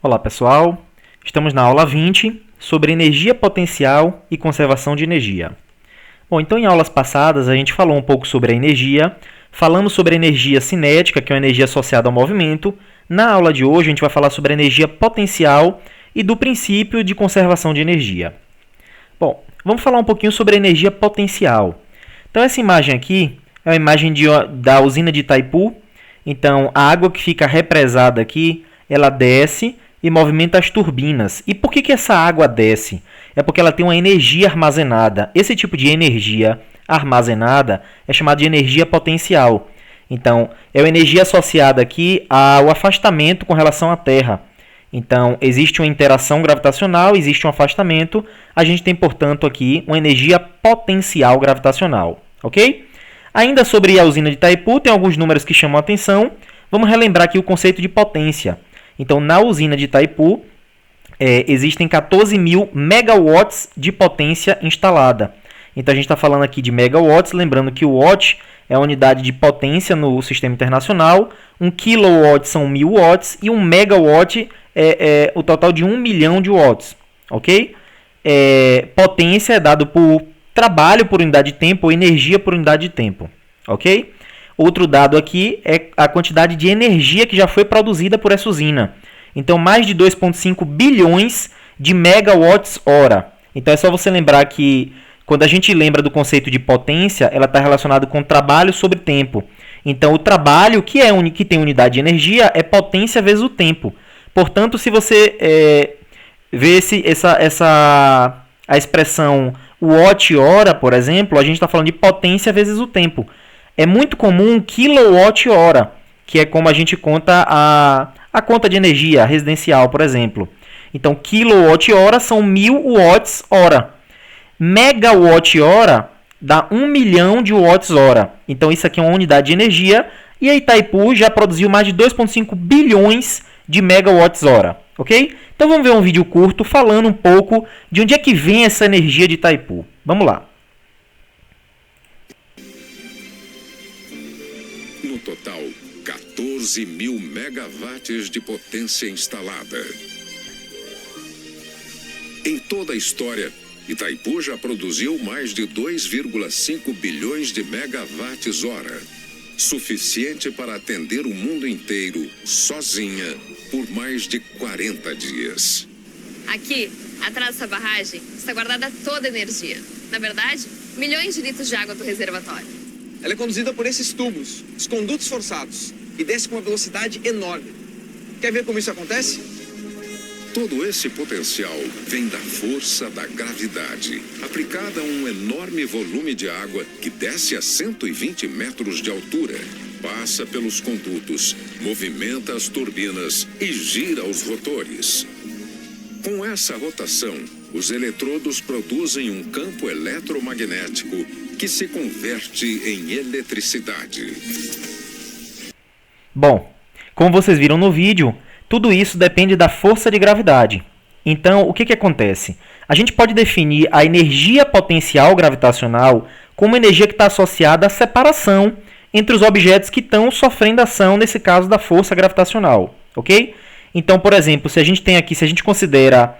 Olá pessoal, estamos na aula 20 sobre energia potencial e conservação de energia. Bom, então em aulas passadas a gente falou um pouco sobre a energia, falamos sobre a energia cinética, que é uma energia associada ao movimento. Na aula de hoje a gente vai falar sobre a energia potencial e do princípio de conservação de energia. Bom, vamos falar um pouquinho sobre a energia potencial. Então essa imagem aqui é uma imagem da usina de Itaipu. Então a água que fica represada aqui, ela desce e movimenta as turbinas. E por que essa água desce? É porque ela tem uma energia armazenada. Esse tipo de energia armazenada é chamada de energia potencial. Então, é uma energia associada aqui ao afastamento com relação à Terra. Então, existe uma interação gravitacional, existe um afastamento. A gente tem, portanto, aqui uma energia potencial gravitacional. Ok? Ainda sobre a usina de Itaipu, tem alguns números que chamam a atenção. Vamos relembrar aqui o conceito de potência. Então, na usina de Itaipu, existem 14.000 megawatts de potência instalada. Então, a gente está falando aqui de megawatts, lembrando que o watt é a unidade de potência no sistema internacional, 1 kilowatt são 1.000 watts e 1 megawatt é o total de 1 milhão de watts. Ok? Potência é dado por trabalho por unidade de tempo ou energia por unidade de tempo. Ok? Outro dado aqui é a quantidade de energia que já foi produzida por essa usina. Então, mais de 2,5 bilhões de megawatts-hora. Então, é só você lembrar que, quando a gente lembra do conceito de potência, ela está relacionada com trabalho sobre tempo. Então, o trabalho, que tem unidade de energia, é potência vezes o tempo. Portanto, se você vê a expressão watt-hora, por exemplo, a gente está falando de potência vezes o tempo. É muito comum quilowatt-hora, que é como a gente conta a conta de energia residencial, por exemplo. Então, quilowatt-hora são 1.000 watts-hora. Megawatt-hora dá 1 milhão de watts-hora. Então, isso aqui é uma unidade de energia. E a Itaipu já produziu mais de 2,5 bilhões de megawatts-hora. Ok? Então, vamos ver um vídeo curto falando um pouco de onde é que vem essa energia de Itaipu. Vamos lá. No total, 14.000 megawatts de potência instalada. Em toda a história, Itaipu já produziu mais de 2,5 bilhões de megawatts-hora, suficiente para atender o mundo inteiro, sozinha, por mais de 40 dias. Aqui, atrás dessa barragem, está guardada toda a energia. Na verdade, milhões de litros de água do reservatório. Ela é conduzida por esses tubos, os condutos forçados, e desce com uma velocidade enorme. Quer ver como isso acontece? Todo esse potencial vem da força da gravidade, aplicada a um enorme volume de água que desce a 120 metros de altura, passa pelos condutos, movimenta as turbinas e gira os rotores. Com essa rotação, os eletrodos produzem um campo eletromagnético que se converte em eletricidade. Bom, como vocês viram no vídeo, tudo isso depende da força de gravidade. Então, o que acontece? A gente pode definir a energia potencial gravitacional como energia que está associada à separação entre os objetos que estão sofrendo ação, nesse caso da força gravitacional. Ok? Então, por exemplo, se a gente considera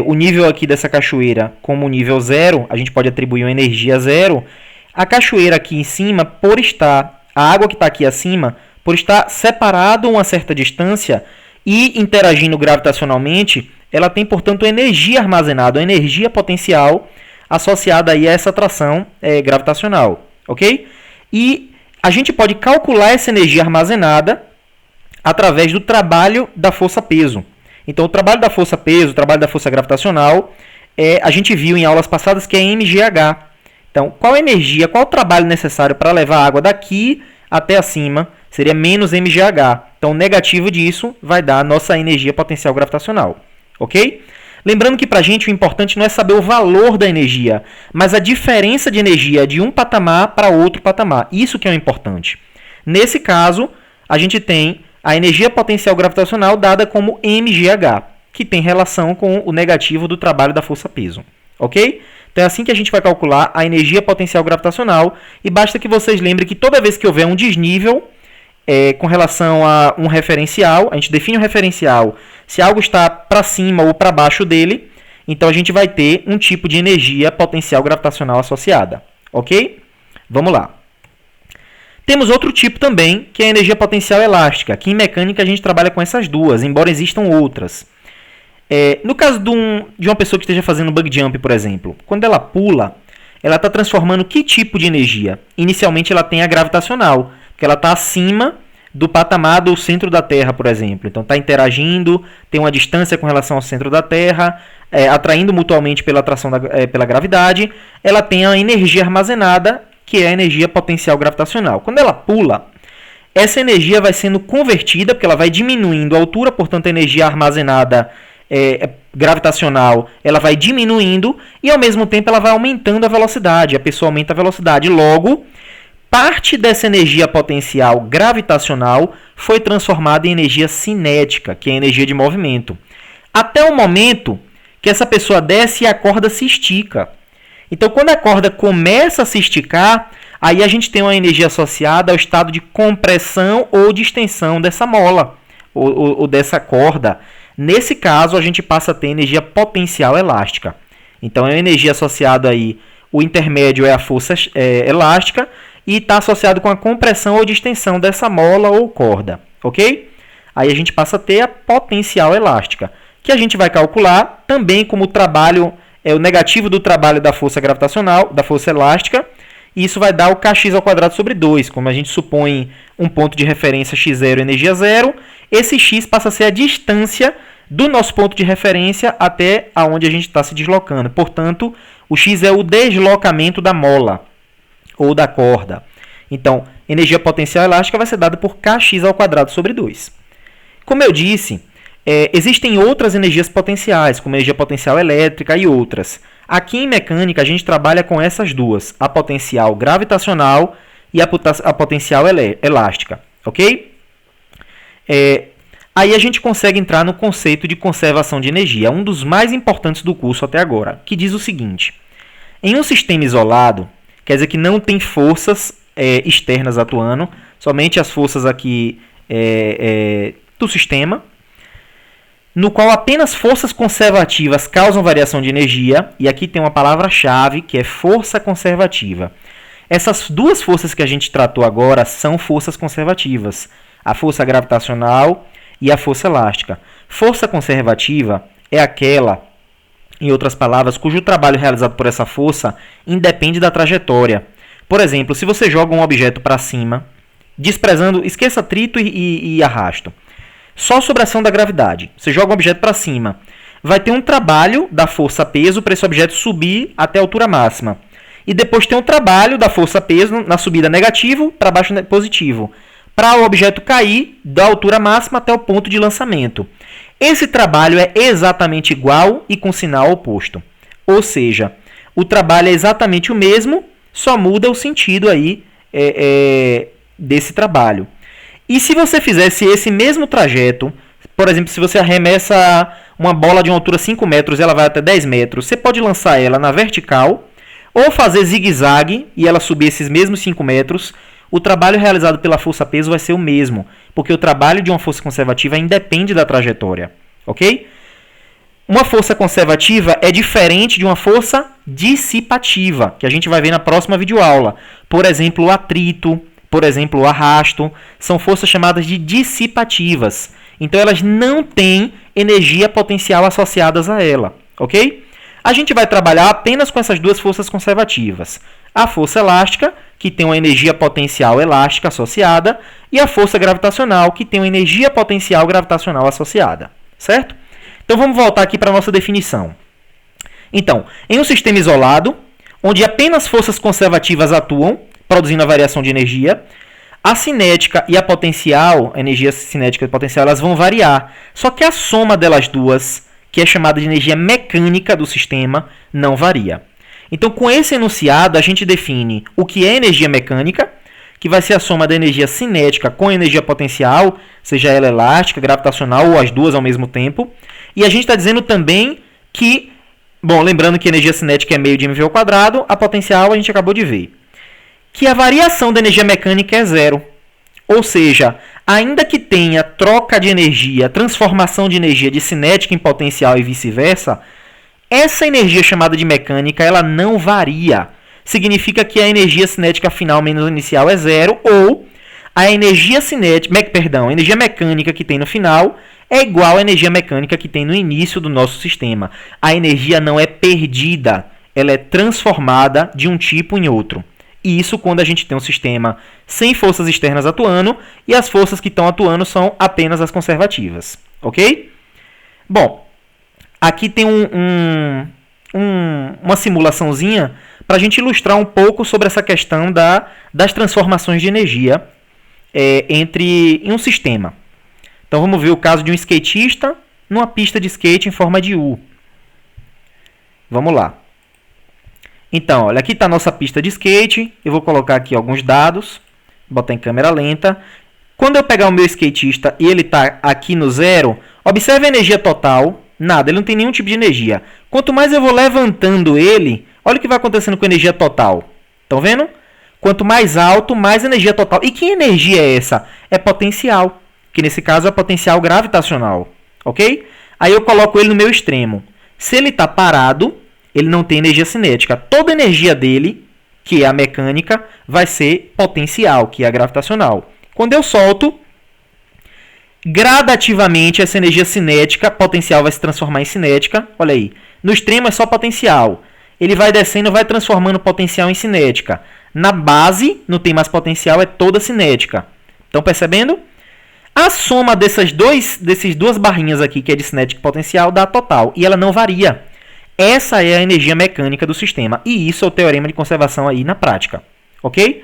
o nível aqui dessa cachoeira como nível zero, a gente pode atribuir uma energia zero. A cachoeira aqui em cima, a água que está aqui acima, por estar separado a uma certa distância e interagindo gravitacionalmente, ela tem, portanto, energia armazenada, energia potencial associada aí a essa atração gravitacional. Ok? E a gente pode calcular essa energia armazenada através do trabalho da força-peso. Então, o trabalho da força-peso, o trabalho da força gravitacional, a gente viu em aulas passadas que é mgh. Então, qual a energia, qual o trabalho necessário para levar a água daqui até acima? Seria menos mgh. Então, o negativo disso vai dar a nossa energia potencial gravitacional. Ok? Lembrando que para a gente o importante não é saber o valor da energia, mas a diferença de energia de um patamar para outro patamar. Isso que é o importante. Nesse caso, a gente tem a energia potencial gravitacional dada como mgh, que tem relação com o negativo do trabalho da força-peso. Ok? Então é assim que a gente vai calcular a energia potencial gravitacional. E basta que vocês lembrem que toda vez que houver um desnível, com relação a um referencial. A gente define um referencial se algo está para cima ou para baixo dele. Então, a gente vai ter um tipo de energia potencial gravitacional associada. Ok? Vamos lá. Temos outro tipo também, que é a energia potencial elástica. Aqui em mecânica a gente trabalha com essas duas, embora existam outras. No caso de uma pessoa que esteja fazendo bug jump, por exemplo, quando ela pula, ela está transformando que tipo de energia? Inicialmente ela tem a gravitacional, porque ela está acima do patamar do centro da Terra, por exemplo. Então está interagindo, tem uma distância com relação ao centro da Terra, atraindo mutuamente pela atração pela gravidade. Ela tem a energia armazenada, que é a energia potencial gravitacional. Quando ela pula, essa energia vai sendo convertida, porque ela vai diminuindo a altura, portanto a energia armazenada gravitacional ela vai diminuindo e ao mesmo tempo ela vai aumentando a velocidade. A pessoa aumenta a velocidade. Logo, parte dessa energia potencial gravitacional foi transformada em energia cinética, que é a energia de movimento. Até o momento que essa pessoa desce e a corda se estica. Então, quando a corda começa a se esticar, aí a gente tem uma energia associada ao estado de compressão ou de extensão dessa mola ou dessa corda. Nesse caso, a gente passa a ter energia potencial elástica. Então, é uma energia associada aí, o intermédio é a força elástica e está associado com a compressão ou distensão dessa mola ou corda, ok? Aí a gente passa a ter a potencial elástica, que a gente vai calcular também como trabalho, o negativo do trabalho da força gravitacional, da força elástica, e isso vai dar o kx² sobre 2, como a gente supõe um ponto de referência x0 energia zero, esse x passa a ser a distância do nosso ponto de referência até aonde a gente está se deslocando. Portanto, o x é o deslocamento da mola ou da corda. Então, energia potencial elástica vai ser dada por kx² sobre 2. Como eu disse, existem outras energias potenciais, como energia potencial elétrica e outras. Aqui em mecânica, a gente trabalha com essas duas, a potencial gravitacional e a potencial elástica, ok? Aí a gente consegue entrar no conceito de conservação de energia, um dos mais importantes do curso até agora, que diz o seguinte: em um sistema isolado, quer dizer que não tem forças externas atuando, somente as forças aqui do sistema, no qual apenas forças conservativas causam variação de energia, e aqui tem uma palavra-chave que é força conservativa. Essas duas forças que a gente tratou agora são forças conservativas, a força gravitacional e a força elástica. Força conservativa é aquela, em outras palavras, cujo trabalho realizado por essa força independe da trajetória. Por exemplo, se você joga um objeto para cima, esqueça atrito e arrasto, só sobre a ação da gravidade, você joga um objeto para cima, vai ter um trabalho da força-peso para esse objeto subir até a altura máxima. E depois tem um trabalho da força-peso na subida negativo para baixo positivo, para o objeto cair da altura máxima até o ponto de lançamento. Esse trabalho é exatamente igual e com sinal oposto. Ou seja, o trabalho é exatamente o mesmo, só muda o sentido aí desse trabalho. E se você fizesse esse mesmo trajeto, por exemplo, se você arremessa uma bola de uma altura 5 metros e ela vai até 10 metros, você pode lançar ela na vertical ou fazer zigue-zague e ela subir esses mesmos 5 metros. O trabalho realizado pela força-peso vai ser o mesmo, porque o trabalho de uma força conservativa independe da trajetória, ok? Uma força conservativa é diferente de uma força dissipativa, que a gente vai ver na próxima videoaula. Por exemplo, o atrito, por exemplo, o arrasto, são forças chamadas de dissipativas. Então, elas não têm energia potencial associadas a ela, ok? A gente vai trabalhar apenas com essas duas forças conservativas. A força elástica, que tem uma energia potencial elástica associada, e a força gravitacional, que tem uma energia potencial gravitacional associada, certo? Então, vamos voltar aqui para a nossa definição. Então, em um sistema isolado, onde apenas forças conservativas atuam, produzindo a variação de energia, a cinética e a potencial, a energia cinética e potencial, elas vão variar. Só que a soma delas duas, que é chamada de energia mecânica do sistema, não varia. Então, com esse enunciado, a gente define o que é energia mecânica, que vai ser a soma da energia cinética com a energia potencial, seja ela elástica, gravitacional ou as duas ao mesmo tempo. E a gente está dizendo também que, bom, lembrando que a energia cinética é meio de mv ao quadrado, a potencial a gente acabou de ver, que a variação da energia mecânica é zero. Ou seja, ainda que tenha troca de energia, transformação de energia de cinética em potencial e vice-versa, essa energia chamada de mecânica ela não varia. Significa que a energia cinética final menos inicial é zero, ou a energia a energia mecânica que tem no final é igual à energia mecânica que tem no início do nosso sistema. A energia não é perdida, ela é transformada de um tipo em outro. E isso quando a gente tem um sistema sem forças externas atuando e as forças que estão atuando são apenas as conservativas. Ok? Bom, aqui tem uma simulaçãozinha para a gente ilustrar um pouco sobre essa questão das transformações de energia em um sistema. Então vamos ver o caso de um skatista numa pista de skate em forma de U. Vamos lá. Então, olha, aqui está a nossa pista de skate. Eu vou colocar aqui alguns dados, botar em câmera lenta. Quando eu pegar o meu skatista e ele está aqui no zero, observe a energia total. Nada, ele não tem nenhum tipo de energia. Quanto mais eu vou levantando ele, olha o que vai acontecendo com a energia total. Estão vendo? Quanto mais alto, mais energia total. E que energia é essa? É potencial, que nesse caso é potencial gravitacional. Ok? Aí eu coloco ele no meu extremo. Se ele está parado, ele não tem energia cinética. Toda a energia dele, que é a mecânica, vai ser potencial, que é a gravitacional. Quando eu solto, gradativamente essa energia cinética, potencial, vai se transformar em cinética. Olha aí. No extremo é só potencial. Ele vai descendo, vai transformando potencial em cinética. Na base, não tem mais potencial, é toda cinética. Estão percebendo? A soma desses duas barrinhas aqui, que é de cinética e potencial, dá total. E ela não varia. Essa é a energia mecânica do sistema. E isso é o teorema de conservação aí na prática. Ok?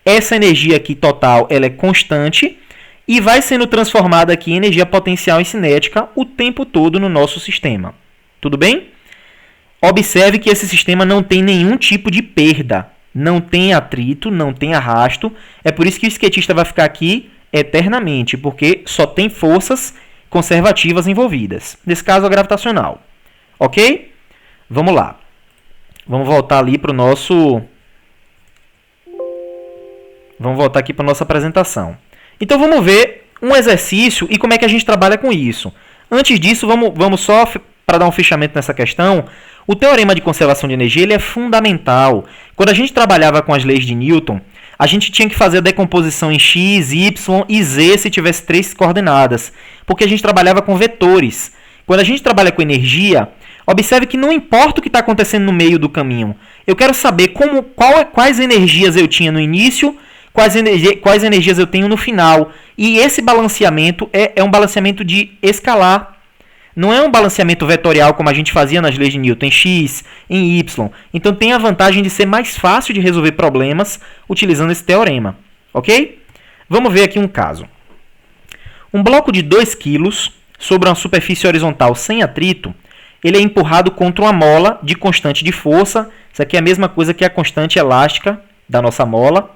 Essa energia aqui total ela é constante e vai sendo transformada aqui em energia potencial e cinética o tempo todo no nosso sistema. Tudo bem? Observe que esse sistema não tem nenhum tipo de perda. Não tem atrito, não tem arrasto. É por isso que o skatista vai ficar aqui eternamente, porque só tem forças conservativas envolvidas. Nesse caso, a gravitacional. Ok? Vamos lá. Vamos voltar ali para o nosso... Vamos voltar aqui para a nossa apresentação. Então, vamos ver um exercício e como é que a gente trabalha com isso. Antes disso, vamos só, para dar um fechamento nessa questão, o teorema de conservação de energia ele é fundamental. Quando a gente trabalhava com as leis de Newton, a gente tinha que fazer a decomposição em x, y e z se tivesse 3 coordenadas, porque a gente trabalhava com vetores. Quando a gente trabalha com energia, observe que não importa o que está acontecendo no meio do caminho. Eu quero saber quais energias eu tinha no início, quais energias eu tenho no final. E esse balanceamento é um balanceamento de escalar. Não é um balanceamento vetorial como a gente fazia nas leis de Newton, em x, em y. Então tem a vantagem de ser mais fácil de resolver problemas utilizando esse teorema. Ok? Vamos ver aqui um caso. Um bloco de 2 kg sobre uma superfície horizontal sem atrito, ele é empurrado contra uma mola de constante de força. Isso aqui é a mesma coisa que a constante elástica da nossa mola.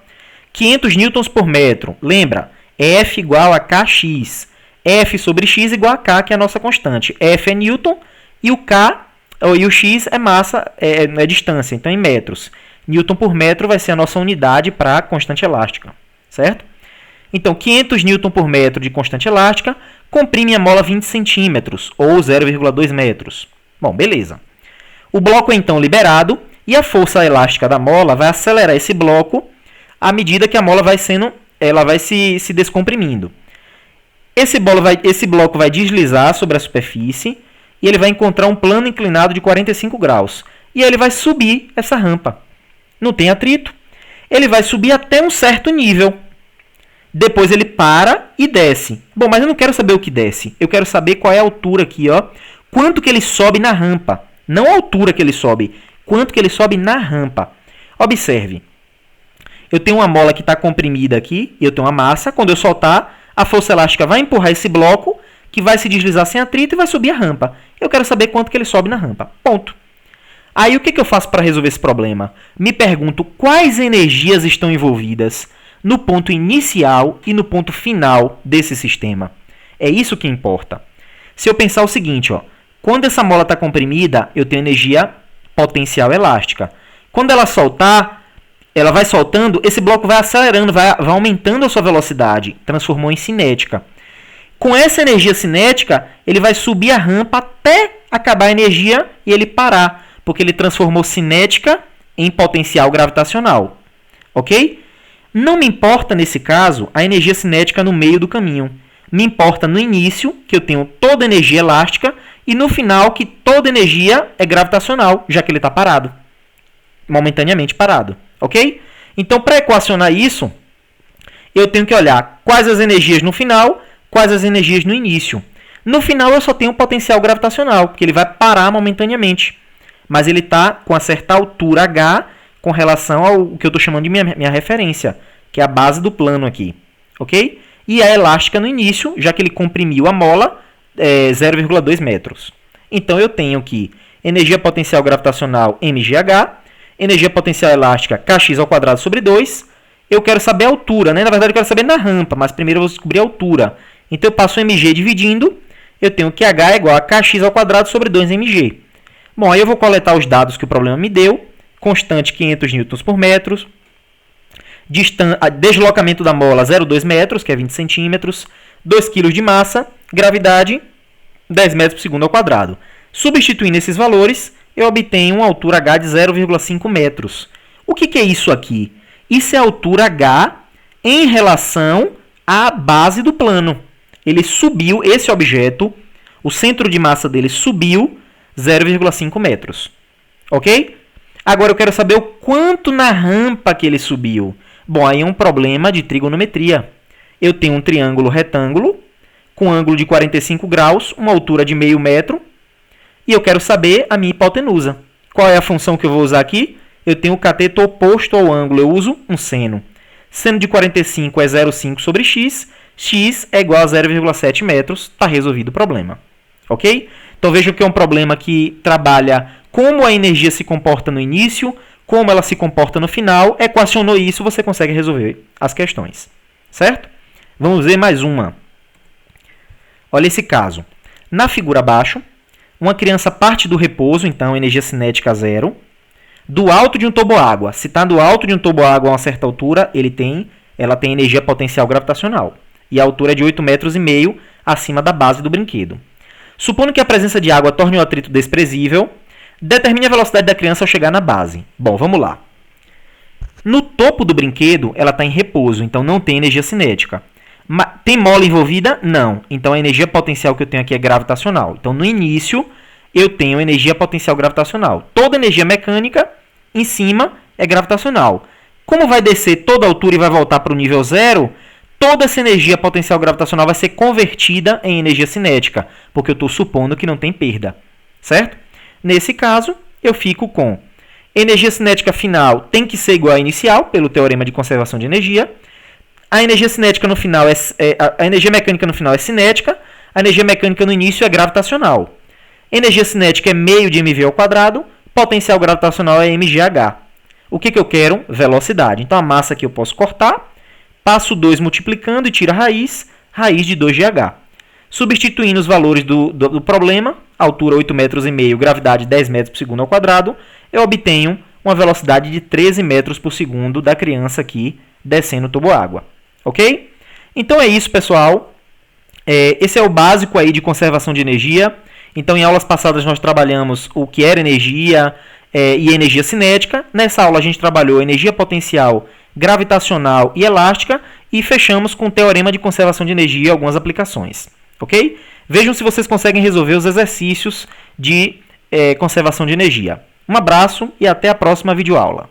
500 newtons por metro. Lembra? F igual a kx. F sobre x igual a k, que é a nossa constante. F é newton e o x é massa, é distância, então em metros. Newton por metro vai ser a nossa unidade para a constante elástica, certo? Então, 500 newton por metro de constante elástica comprime a mola 20 centímetros, ou 0,2 metros. Bom, beleza. O bloco é então liberado e a força elástica da mola vai acelerar esse bloco à medida que a mola vai se descomprimindo. Esse bloco vai deslizar sobre a superfície e ele vai encontrar um plano inclinado de 45 graus. E aí ele vai subir essa rampa. Não tem atrito. Ele vai subir até um certo nível. Depois ele para e desce. Bom, mas eu não quero saber o que desce. Eu quero saber qual é a altura aqui, ó. Quanto que ele sobe na rampa. Não a altura que ele sobe. Quanto que ele sobe na rampa. Observe. Eu tenho uma mola que está comprimida aqui e eu tenho uma massa. Quando eu soltar, a força elástica vai empurrar esse bloco, que vai se deslizar sem atrito e vai subir a rampa. Eu quero saber quanto que ele sobe na rampa. Ponto. Aí o que eu faço para resolver esse problema? Me pergunto quais energias estão envolvidas no ponto inicial e no ponto final desse sistema. É isso que importa. Se eu pensar o seguinte, ó, quando essa mola está comprimida, eu tenho energia potencial elástica. Quando ela soltar, ela vai soltando, esse bloco vai acelerando, vai aumentando a sua velocidade, transformou em cinética. Com essa energia cinética, ele vai subir a rampa até acabar a energia e ele parar, porque ele transformou cinética em potencial gravitacional. Ok? Não me importa, nesse caso, a energia cinética no meio do caminho. Me importa no início, que eu tenho toda a energia elástica, e no final, que toda energia é gravitacional, já que ele está parado. Momentaneamente parado. Ok? Então, para equacionar isso, eu tenho que olhar quais as energias no final, quais as energias no início. No final, eu só tenho um potencial gravitacional, porque ele vai parar momentaneamente. Mas ele está com uma certa altura h com relação ao que eu estou chamando de minha referência, que é a base do plano aqui. Ok? E a elástica no início, já que ele comprimiu a mola, 0,2 metros. Então, eu tenho que energia potencial gravitacional mgh, energia potencial elástica kx² sobre 2. Eu quero saber a altura, né? Na verdade, eu quero saber na rampa, mas primeiro eu vou descobrir a altura. Então, eu passo o mg dividindo, eu tenho que h é igual a kx² sobre 2mg. Bom, aí eu vou coletar os dados que o problema me deu. Constante 500 newtons por metro. Deslocamento da mola 0,2 metros, que é 20 centímetros. 2 kg de massa. Gravidade 10 metros por segundo ao quadrado. Substituindo esses valores, eu obtenho uma altura h de 0,5 metros. O que é isso aqui? Isso é a altura h em relação à base do plano. Ele subiu, esse objeto, o centro de massa dele subiu 0,5 metros. Ok? Agora eu quero saber o quanto na rampa que ele subiu. Bom, aí é um problema de trigonometria. Eu tenho um triângulo retângulo com ângulo de 45 graus, uma altura de meio metro, e eu quero saber a minha hipotenusa. Qual é a função que eu vou usar aqui? Eu tenho o cateto oposto ao ângulo, eu uso um seno. Seno de 45 é 0,5 sobre x, x é igual a 0,7 metros, está resolvido o problema. Ok? Então vejam que é um problema que trabalha como a energia se comporta no início, como ela se comporta no final. Equacionou isso, você consegue resolver as questões. Certo? Vamos ver mais uma. Olha esse caso. Na figura abaixo, uma criança parte do repouso, então energia cinética 0, do alto de um toboágua. Se está do alto de um toboágua a uma certa altura, ela tem energia potencial gravitacional. E a altura é de 8,5 metros acima da base do brinquedo. Supondo que a presença de água torne o atrito desprezível, determine a velocidade da criança ao chegar na base. Bom, vamos lá. No topo do brinquedo, ela está em repouso, então não tem energia cinética. Tem mola envolvida? Não. Então a energia potencial que eu tenho aqui é gravitacional. Então no início eu tenho energia potencial gravitacional. Toda energia mecânica em cima é gravitacional. Como vai descer toda a altura e vai voltar para o nível zero, toda essa energia potencial gravitacional vai ser convertida em energia cinética, porque eu estou supondo que não tem perda. Certo? Nesse caso, eu fico com energia cinética final tem que ser igual à inicial, pelo teorema de conservação de energia. A energia cinética no final a energia mecânica no final é cinética, a energia mecânica no início é gravitacional. Energia cinética é meio de mv ao quadrado, potencial gravitacional é mgh. O que eu quero? Velocidade. Então a massa aqui eu posso cortar, passo 2 multiplicando e tiro a raiz de 2gh. Substituindo os valores do problema, altura 8,5 metros, gravidade 10 metros por segundo ao quadrado, eu obtenho uma velocidade de 13 metros por segundo da criança aqui descendo o toboágua. Ok? Então é isso, pessoal. Esse é o básico aí de conservação de energia. Então, em aulas passadas, nós trabalhamos o que era energia e energia cinética. Nessa aula, a gente trabalhou energia potencial, gravitacional e elástica. E fechamos com o teorema de conservação de energia e algumas aplicações. Ok? Vejam se vocês conseguem resolver os exercícios de conservação de energia. Um abraço e até a próxima videoaula.